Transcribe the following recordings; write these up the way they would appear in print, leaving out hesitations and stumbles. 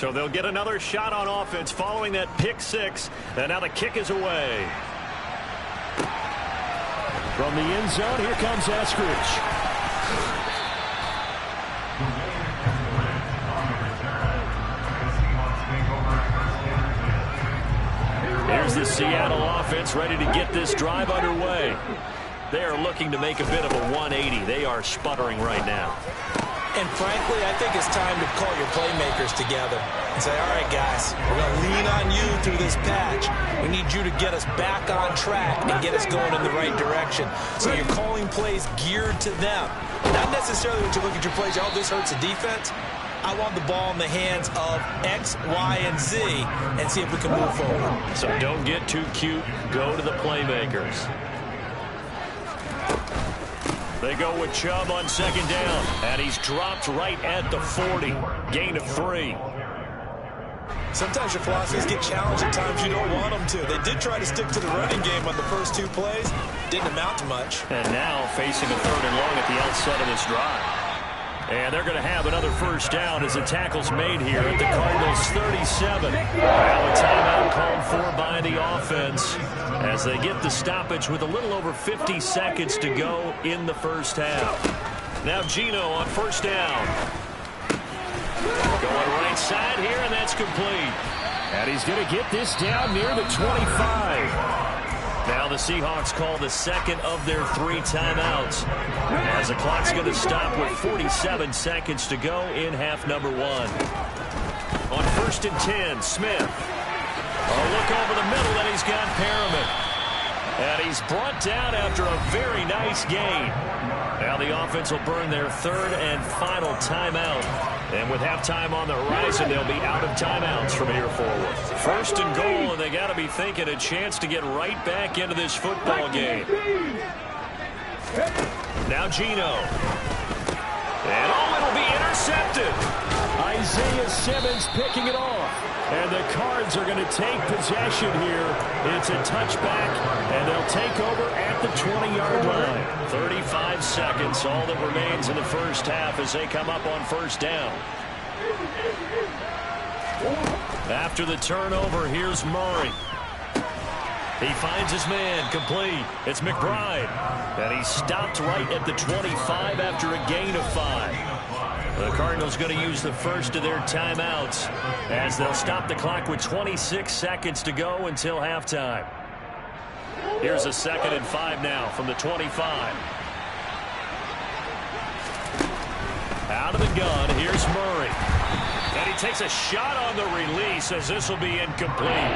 So they'll get another shot on offense following that pick six. And now the kick is away. From the end zone, here comes Eskridge. Here's the Seattle offense ready to get this drive underway. They are looking to make a bit of a 180. They are sputtering right now. And frankly, I think it's time to call your playmakers together and say, all right, guys, we're going to lean on you through this patch. We need you to get us back on track and get us going in the right direction. So you're calling plays geared to them. Not necessarily when you look at your plays, oh, this hurts the defense. I want the ball in the hands of X, Y, and Z and see if we can move forward. So don't get too cute. Go to the playmakers. They go with Chubb on second down, and he's dropped right at the 40. Gain of 3. Sometimes your philosophies get challenged at times you don't want them to. They did try to stick to the running game on the first 2 plays. Didn't amount to much. And now facing a 3rd and long at the outset of this drive. And they're going to have another first down as the tackle's made here at the Cardinals' 37. Now a timeout called for by the offense as they get the stoppage with a little over 50 seconds to go in the first half. Now Geno on first down. Going right side here, and that's complete. And he's going to get this down near the 25. Now the Seahawks call the second of their 3 timeouts as the clock's going to stop with 47 seconds to go in half number 1. On 1st and 10, Smith. A look over the middle, and he's got Perriman. And he's brought down after a very nice gain. Now the offense will burn their 3rd and final timeout. And with halftime on the horizon, they'll be out of timeouts from here forward. 1st and goal, and they got to be thinking a chance to get right back into this football game. Now Geno. And it'll be intercepted. Isaiah Simmons picking it off. And the Cards are going to take possession here. It's a touchback, and they'll take over at the 20-yard line. 35 seconds, all that remains in the first half as they come up on first down. After the turnover, here's Murray. He finds his man, complete. It's McBride. And he stopped right at the 25 after a gain of 5. The Cardinals going to use the first of their timeouts as they'll stop the clock with 26 seconds to go until halftime. Here's a 2nd and 5 now from the 25. Out of the gun, here's Murray. And he takes a shot on the release as this will be incomplete.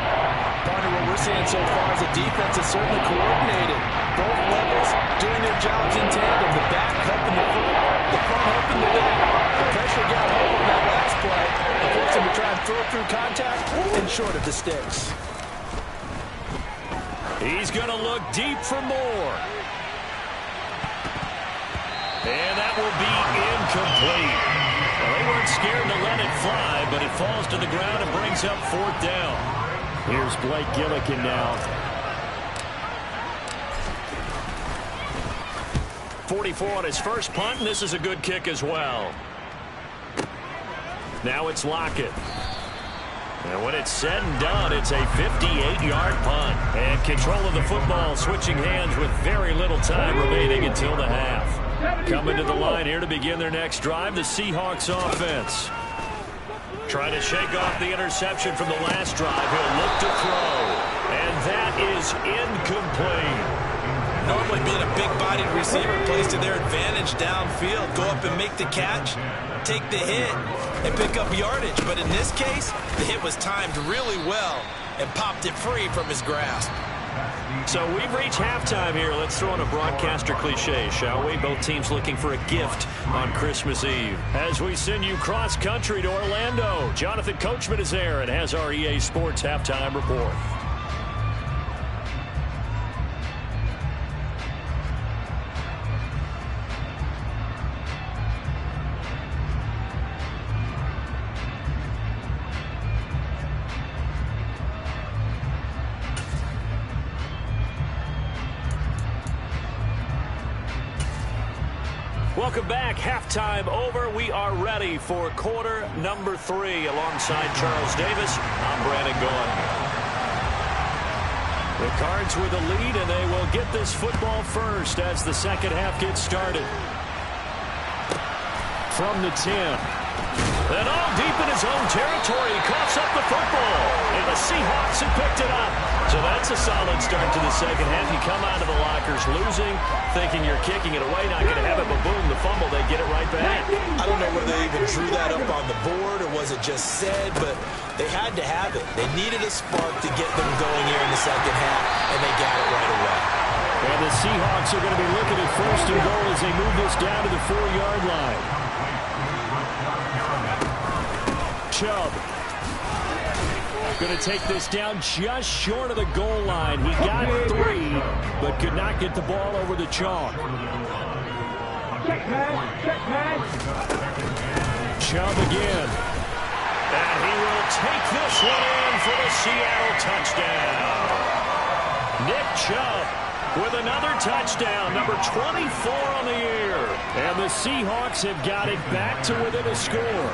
Partner, what we're seeing so far is the defense is certainly coordinated. Both levels doing their jobs in tandem. The back helping the front, the front helping the back. The pressure got home on that last play. Of course, to try and throw through contact and short of the sticks. He's going to look deep for more. And that will be incomplete. Well, they weren't scared to let it fly, but it falls to the ground and brings up 4th down. Here's Blake Gillikin now. 44 on his first punt, and this is a good kick as well. Now it's Lockett. And when it's said and done, it's a 58-yard punt. And control of the football switching hands with very little time remaining until the half. Coming to the line here to begin their next drive, the Seahawks offense. Trying to shake off the interception from the last drive. He'll look to throw. And that is incomplete. Normally being a big-bodied receiver plays to their advantage downfield. Go up and make the catch, take the hit, and pick up yardage. But in this case, the hit was timed really well and popped it free from his grasp. So we've reached halftime here. Let's throw in a broadcaster cliche, shall we? Both teams looking for a gift on Christmas Eve. As we send you cross-country to Orlando, Jonathan Coachman is there and has our EA Sports halftime report. Welcome back. Halftime over. We are ready for quarter number 3. Alongside Charles Davis, I'm Brandon Gaudin. The Cards with the lead, and they will get this football first as the second half gets started. From the 10. And all deep in his own territory, he coughs up the football. And the Seahawks have picked it up. So that's a solid start to the second half. You come out of the lockers losing, thinking you're kicking it away, not going to have it, but boom, the fumble, they get it right back. I don't know whether they even drew that up on the board or was it just said, but they had to have it. They needed a spark to get them going here in the second half, and they got it right away. And the Seahawks are going to be looking at first and goal as they move this down to the 4-yard line. Chubb going to take this down just short of the goal line. He got 3, but could not get the ball over the chalk. Chubb again. And he will take this one in for the Seattle touchdown. Nick Chubb with another touchdown, number 24 on the year. And the Seahawks have got it back to within a score.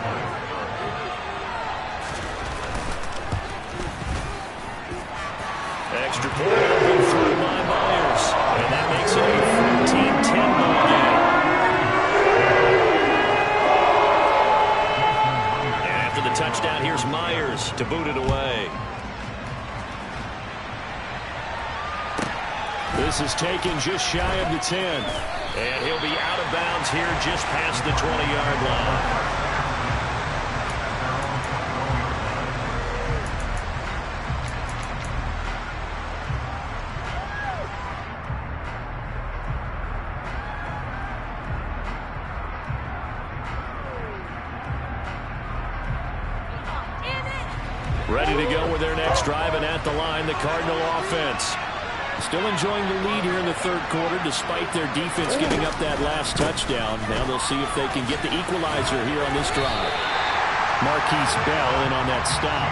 Extra point open through by Myers. And that makes it a 14-10 ball game. And after the touchdown, here's Myers to boot it away. This is taken just shy of the 10. And he'll be out of bounds here just past the 20-yard line. Ready to go with their next drive, and at the line, the Cardinal offense. Still enjoying the lead here in the third quarter, despite their defense giving up that last touchdown. Now they'll see if they can get the equalizer here on this drive. Marquise Bell in on that stop.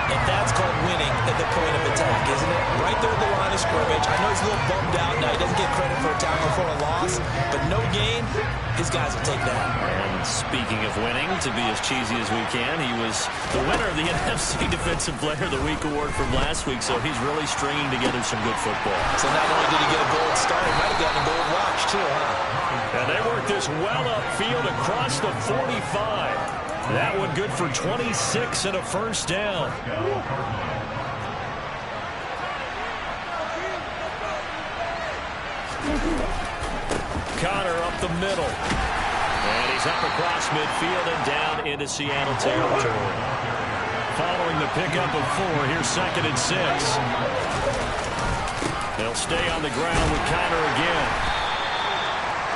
And that's called winning at the point of attack, isn't it? Right there at the line of scrimmage. I know he's a little bummed out now. He doesn't get credit for a tackle for a loss, but no gain, his guys will take that. And speaking of winning, to be as cheesy as we can, he was the winner of the NFC Defensive Player of the Week award from last week, so he's really stringing together some good football. So not only did he get a gold star, he might have gotten a gold watch too, huh? And they work this well upfield across the 45. That one good for 26 and a first down. Connor up the middle. And he's up across midfield and down into Seattle territory. Following the pickup of 4, here's 2nd and 6. They'll stay on the ground with Connor again.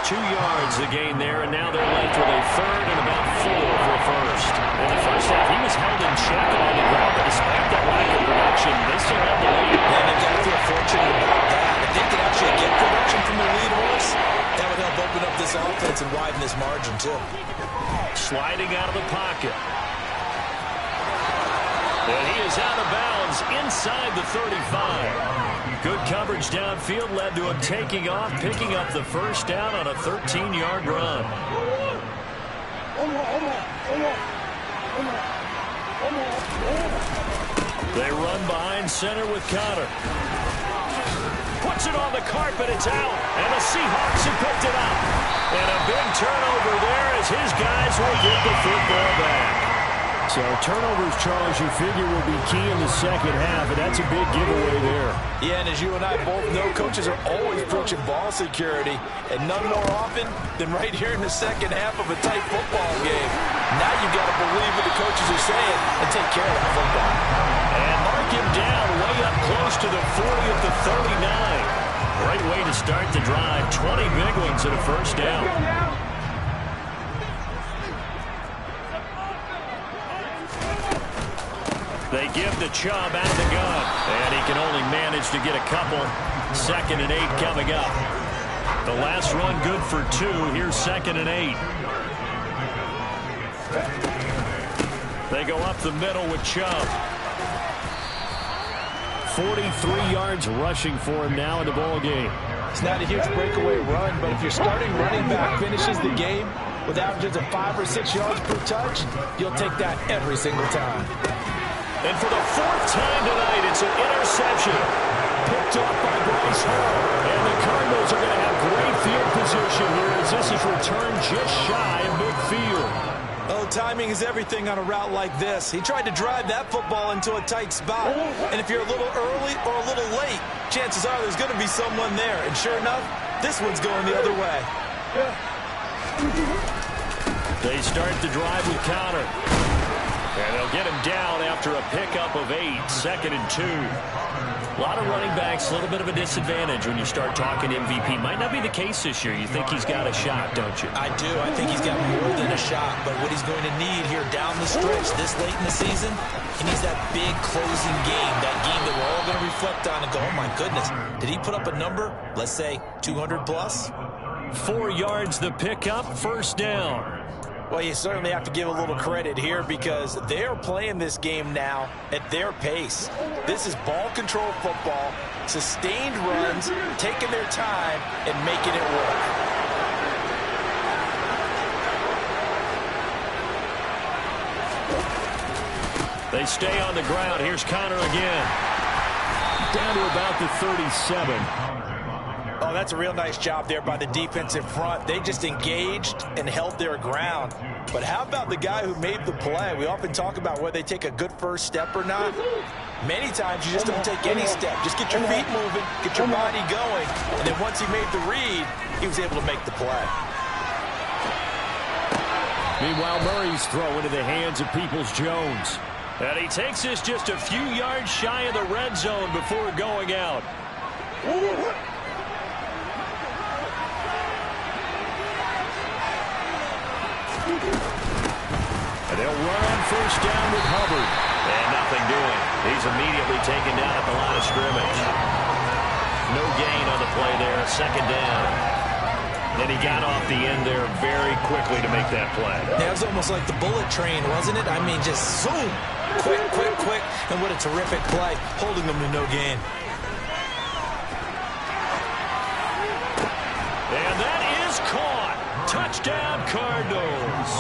2 yards the gain there, and now they're left with a 3rd and about 4 for a first. In the first half, he was held in check on the ground, but despite that lack of production, they still have the lead. And they've got to feel fortunate about that. If they could actually get production from the lead horse, that would help open up this offense and widen this margin, too. Sliding out of the pocket. And he is out of bounds inside the 35. Good coverage downfield led to him taking off, picking up the first down on a 13-yard run. They run behind center with Connor. Puts it on the carpet, it's out, and the Seahawks have picked it up. And a big turnover there as his guys will get the football back. So turnovers, Charles, you figure will be key in the second half, and that's a big giveaway there. Yeah, and as you and I both know, coaches are always preaching ball security, and none more often than right here in the second half of a tight football game. Now you've got to believe what the coaches are saying and take care of that football. And mark him down way up close to the 40 at the 39. Great way to start the drive. 20 big ones and a first down. They give the Chubb out of the gun. And he can only manage to get a couple. 2nd and 8 coming up. The last run good for 2. Here's 2nd and 8. They go up the middle with Chubb. 43 yards rushing for him now in the ball game. It's not a huge breakaway run, but if your starting running back finishes the game with averages of 5 or 6 yards per touch, you'll take that every single time. And for the 4th time tonight, it's an interception. Picked off by Bryce Hall. And the Cardinals are going to have great field position here as this is returned just shy of midfield. Oh, timing is everything on a route like this. He tried to drive that football into a tight spot. And if you're a little early or a little late, chances are there's going to be someone there. And sure enough, this one's going the other way. They start the drive with Connor. And they'll get him down after a pickup of 8, 2nd and 2. A lot of running backs, a little bit of a disadvantage when you start talking MVP. Might not be the case this year. You think he's got a shot, don't you? I do. I think he's got more than a shot. But what he's going to need here down the stretch this late in the season, he needs that big closing game, that game that we're all going to reflect on and go, oh, my goodness, did he put up a number, let's say, 200 plus? 4 yards the pickup, 1st down. Well, you certainly have to give a little credit here because they're playing this game now at their pace. This is ball control football, sustained runs, taking their time and making it work. They stay on the ground. Here's Connor again. Down to about the 37. Oh, that's a real nice job there by the defensive front. They just engaged and held their ground. But how about the guy who made the play? We often talk about whether they take a good first step or not. Many times you just don't take any step. Just get your feet moving, get your body going. And then once he made the read, he was able to make the play. Meanwhile, Murray's throw into the hands of Peoples-Jones. And he takes this just a few yards shy of the red zone before going out. And they'll run on 1st down with Hubbard. And nothing doing. He's immediately taken down at the line of scrimmage. No gain on the play there, 2nd down. Then he got off the end there very quickly to make that play. That was almost like the bullet train, wasn't it? I mean, just zoom. Quick, quick, quick. And what a terrific play, holding them to no gain. And that is caught. Touchdown, Cardinals.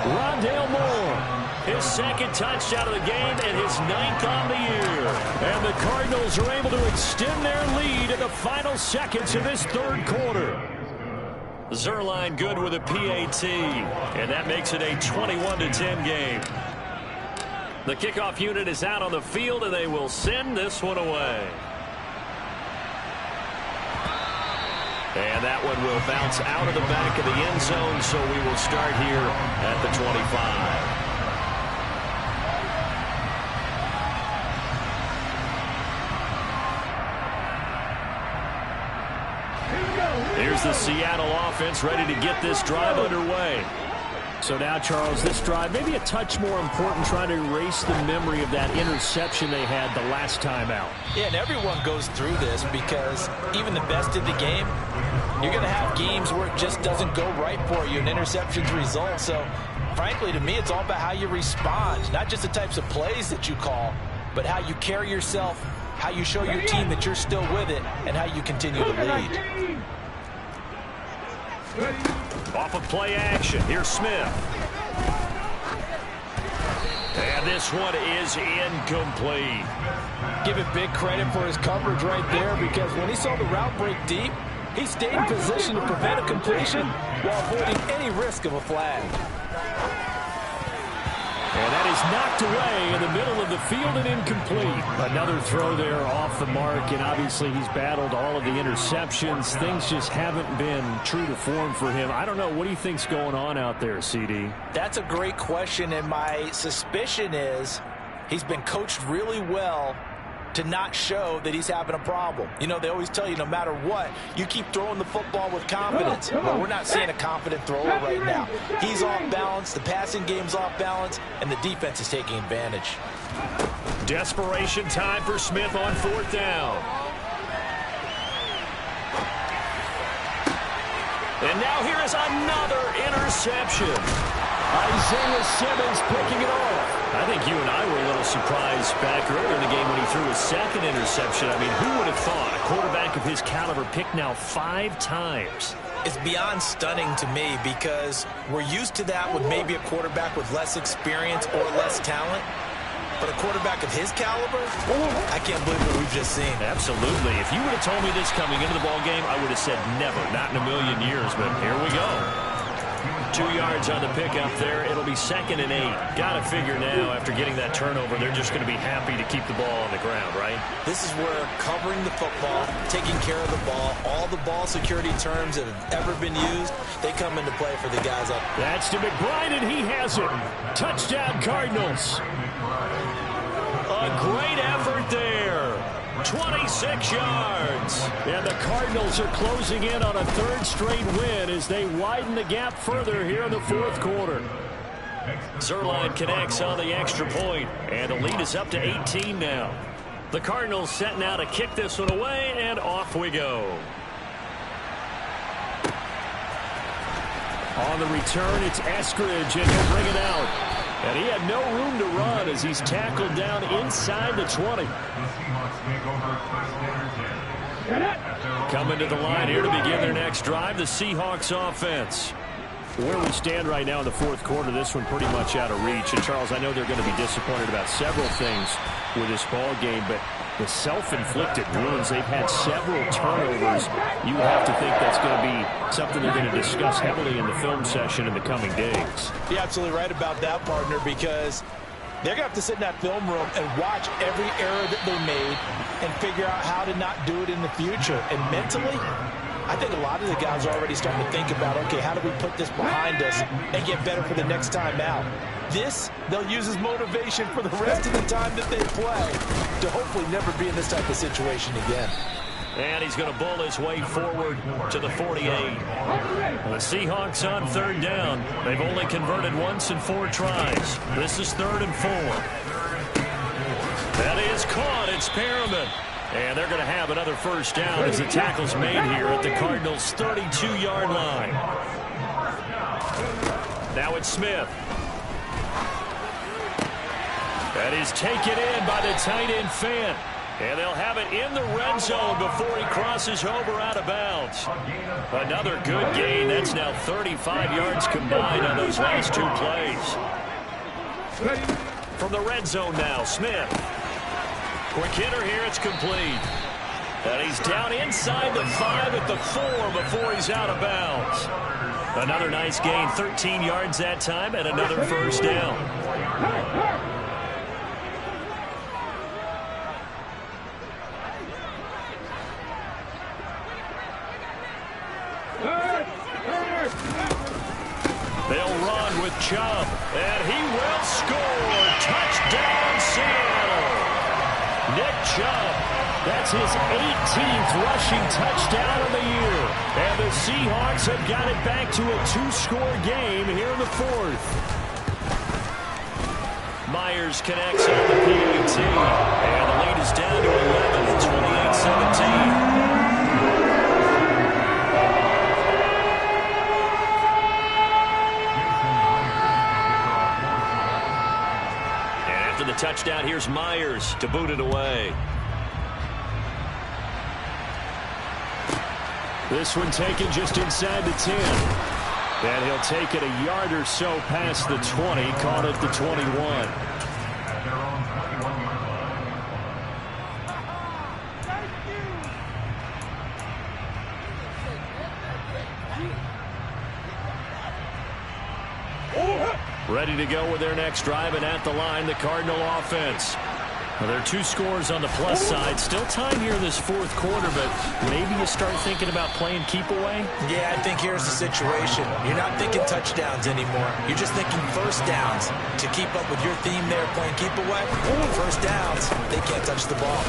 Rondale Moore, his 2nd touchdown of the game and his 9th on the year. And the Cardinals are able to extend their lead in the final seconds of this 3rd quarter. Zerline good with a PAT, and that makes it a 21-10 game. The kickoff unit is out on the field, and they will send this one away. And that one will bounce out of the back of the end zone, so we will start here at the 25. Here's the Seattle offense ready to get this drive underway. So now, Charles, this drive maybe a touch more important, trying to erase the memory of that interception they had the last time out. Yeah, and everyone goes through this because even the best in the game, you're going to have games where it just doesn't go right for you, and interceptions result. So, frankly, to me, it's all about how you respond, not just the types of plays that you call, but how you carry yourself, how you show your team that you're still with it, and how you continue to lead. Off of play action, here's Smith. And this one is incomplete. Give it big credit for his coverage right there, because when he saw the route break deep, he stayed in position to prevent a completion while avoiding any risk of a flag. And that is knocked away in the middle of the field and incomplete. Another throw there off the mark, and obviously he's battled all of the interceptions. Things just haven't been true to form for him. I don't know. What do you think's going on out there, CD? That's a great question, and my suspicion is he's been coached really well to not show that he's having a problem. You know, they always tell you no matter what, you keep throwing the football with confidence. But we're not seeing a confident thrower right now. He's off balance, the passing game's off balance, and the defense is taking advantage. Desperation time for Smith on 4th down. And now here is another interception. Isaiah Simmons picking it off. I think you and I were a little surprise back earlier in the game when he threw his second interception. I mean, who would have thought a quarterback of his caliber picked now 5 times? It's beyond stunning to me because we're used to that with maybe a quarterback with less experience or less talent. But a quarterback of his caliber, I can't believe what we've just seen. Absolutely. If you would have told me this coming into the ball game, I would have said never, not in a million years. But here we go. 2 yards on the pickup there. It'll be 2nd and 8. Got to figure now, after getting that turnover, they're just going to be happy to keep the ball on the ground, right? This is where covering the football, taking care of the ball, all the ball security terms that have ever been used, they come into play for the guys up. That's to McBride, and he has it. Touchdown, Cardinals. A great effort there. 26 yards. And the Cardinals are closing in on a 3rd straight win as they widen the gap further here in the 4th quarter. Zerline connects on the extra point, and the lead is up to 18 now. The Cardinals set now to kick this one away, and off we go. On the return, it's Eskridge, and he'll bring it out. And he had no room to run as he's tackled down inside the 20. Coming to the line here to begin their next drive, the Seahawks offense. Where we stand right now in the 4th quarter, this one pretty much out of reach. And, Charles, I know they're going to be disappointed about several things with this ball game, but the self-inflicted wounds, they've had several turnovers. You would have to think that's going to be something they're going to discuss heavily in the film session in the coming days. You're absolutely right about that, partner, because they're going to have to sit in that film room and watch every error that they made and figure out how to not do it in the future. And mentally, I think a lot of the guys are already starting to think about, okay, how do we put this behind us and get better for the next time out? This, they'll use as motivation for the rest of the time that they play to hopefully never be in this type of situation again. And he's going to bull his way forward to the 48. The Seahawks on 3rd down. They've only converted once in 4 tries. This is 3rd and 4. That is caught. It's Perriman. And they're going to have another 1st down as the tackle's made here at the Cardinals' 32-yard line. Now it's Smith. That is taken in by the tight end Fant. And they'll have it in the red zone before he crosses over out of bounds. Another good gain. That's now 35 yards combined on those last 2 plays. From the red zone now, Smith. Quick hitter here, it's complete. And he's down inside the 5 at the 4 before he's out of bounds. Another nice gain, 13 yards that time, and another 1st down. They'll run with Chubb, and he will score. Touchdown, Seattle. Nick Chubb, that's his 18th rushing touchdown of the year. And the Seahawks have got it back to a 2-score game here in the 4th. Myers connects on the PAT, and the lead is down to 11, 28-17. The touchdown, here's Myers to boot it away. This one taken just inside the 10. And he'll take it a yard or so past the 20, caught at the 21. Ready to go with their next drive, and at the line, the Cardinal offense. Well, there are 2 scores on the plus side. Still time here in this 4th quarter, but maybe you start thinking about playing keep away? Yeah, I think here's the situation. You're not thinking touchdowns anymore. You're just thinking 1st downs. To keep up with your theme there, playing keep away, 1st downs, they can't touch the ball.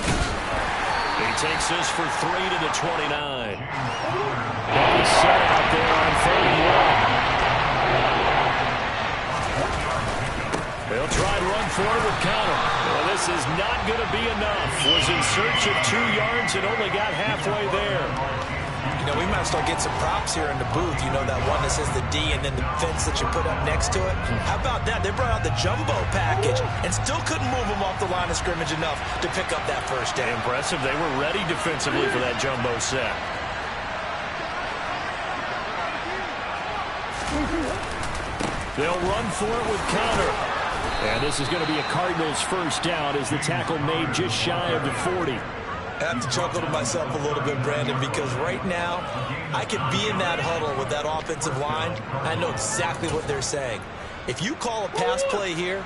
He takes this for 3 to the 29. He's set out there on 3rd and 1. They'll try to run forward with Connor. Well, this is not going to be enough. Was in search of 2 yards and only got halfway there. You know, we might start getting some props here in the booth. You know, that one that says the D and then the fence that you put up next to it. How about that? They brought out the jumbo package and still couldn't move them off the line of scrimmage enough to pick up that first down. Impressive. They were ready defensively for that jumbo set. They'll run for it with Conner. And this is going to be a Cardinals first down as the tackle made just shy of the 40. I have to chuckle to myself a little bit, Brandon, because right now I could be in that huddle with that offensive line. I know exactly what they're saying. If you call a pass play here,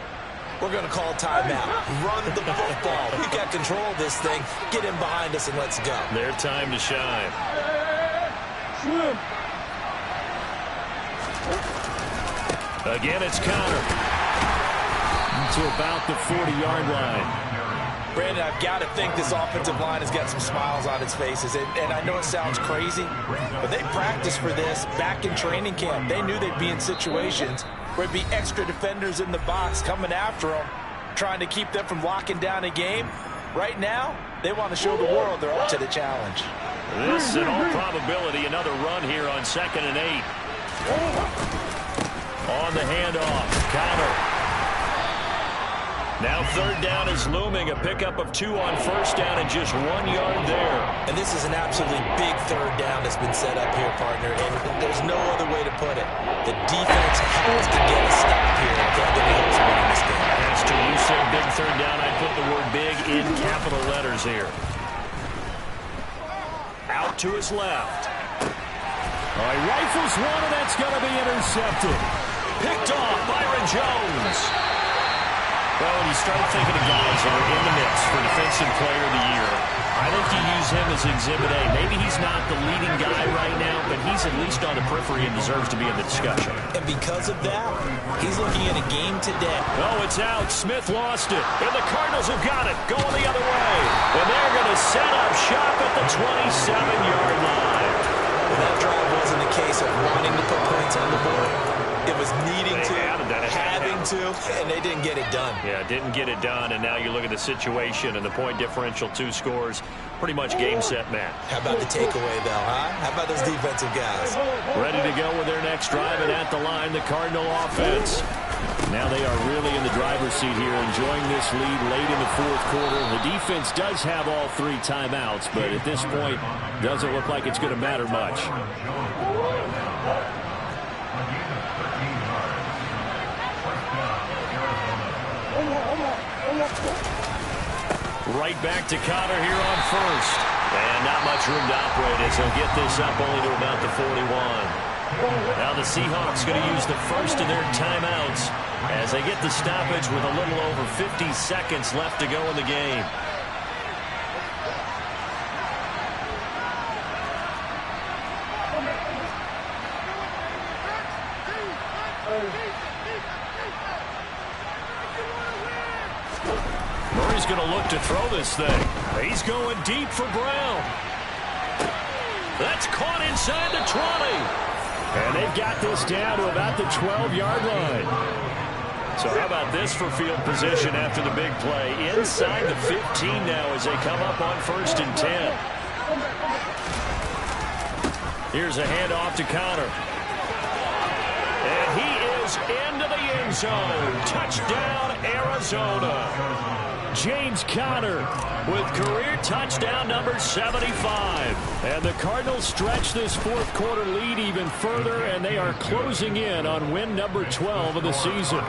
we're going to call timeout. Run the football. We've got control of this thing. Get in behind us and let's go. Their time to shine. Again, it's Conner. To about the 40-yard line. Brandon, I've got to think this offensive line has got some smiles on its faces. And I know it sounds crazy, but they practiced for this back in training camp. They knew they'd be in situations where there'd be extra defenders in the box coming after them, trying to keep them from locking down a game. Right now, they want to show the world they're up to the challenge. This, in all probability, another run here on 2nd and 8. On the handoff, Conner. Now 3rd down is looming. A pickup of 2 on 1st down and just 1 yard there. And this is an absolutely big 3rd down that's been set up here, partner. And there's no other way to put it. The defense has to get a stop here if they're going to help us win this game. As to you said big 3rd down, I put the word big in capital letters here. Out to his left. All right, rifles one, and that's going to be intercepted. Picked off Byron Jones. Well, when you start thinking of guys that are in the mix for Defensive Player of the Year, I think you use him as Exhibit A. Maybe he's not the leading guy right now, but he's at least on the periphery and deserves to be in the discussion. And because of that, he's looking at a game today. Oh, it's out. Smith lost it. And the Cardinals have got it. Going the other way. And they're going to set up shop at the 27-yard line. Well, that drive wasn't a case of wanting to put points on the board. It was needing to, having to, and they didn't get it done. Yeah, didn't get it done, and now you look at the situation and the point differential, 2 scores, pretty much game, set, match. How about the takeaway, though, huh? How about those defensive guys? Ready to go with their next drive, and at the line, the Cardinal offense. Now they are really in the driver's seat here, enjoying this lead late in the 4th quarter. The defense does have all 3 timeouts, but at this point, doesn't look like it's going to matter much. Right back to Conner here on 1st. And not much room to operate as he'll get this up only to about the 41. Now the Seahawks going to use the first of their timeouts as they get the stoppage with a little over 50 seconds left to go in the game. Murray's going to look to throw this thing. He's going deep for Brown. That's caught inside the 20. And they've got this down to about the 12-yard line. So how about this for field position after the big play? Inside the 15 now as they come up on 1st and 10. Here's a handoff to Conner. And he is into the end zone. Touchdown, Arizona. James Conner with career touchdown number 75. And the Cardinals stretch this 4th quarter lead even further, and they are closing in on win number 12 of the season.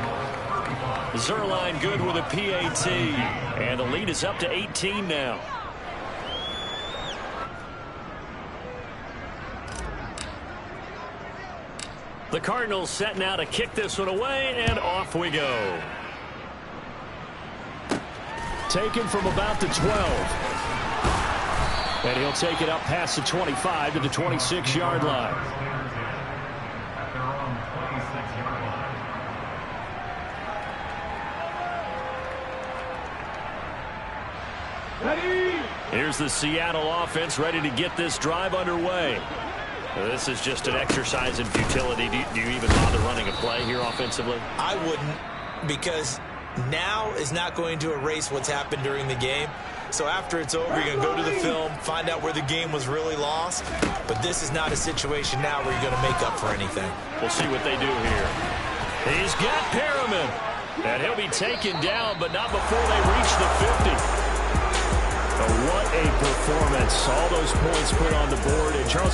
Zerline good with a PAT, and the lead is up to 18 now. The Cardinals set now to kick this one away, and off we go. Taken from about the 12. And he'll take it up past the 25 to the 26-yard line. Here's the Seattle offense ready to get this drive underway. This is just an exercise in futility. Do you even bother running a play here offensively? I wouldn't, because now is not going to erase what's happened during the game. So after it's over, you're going to go to the film, find out where the game was really lost. But this is not a situation now where you're going to make up for anything. We'll see what they do here. He's got Perriman. And he'll be taken down, but not before they reach the 50. What a performance. All those points put on the board. And Charles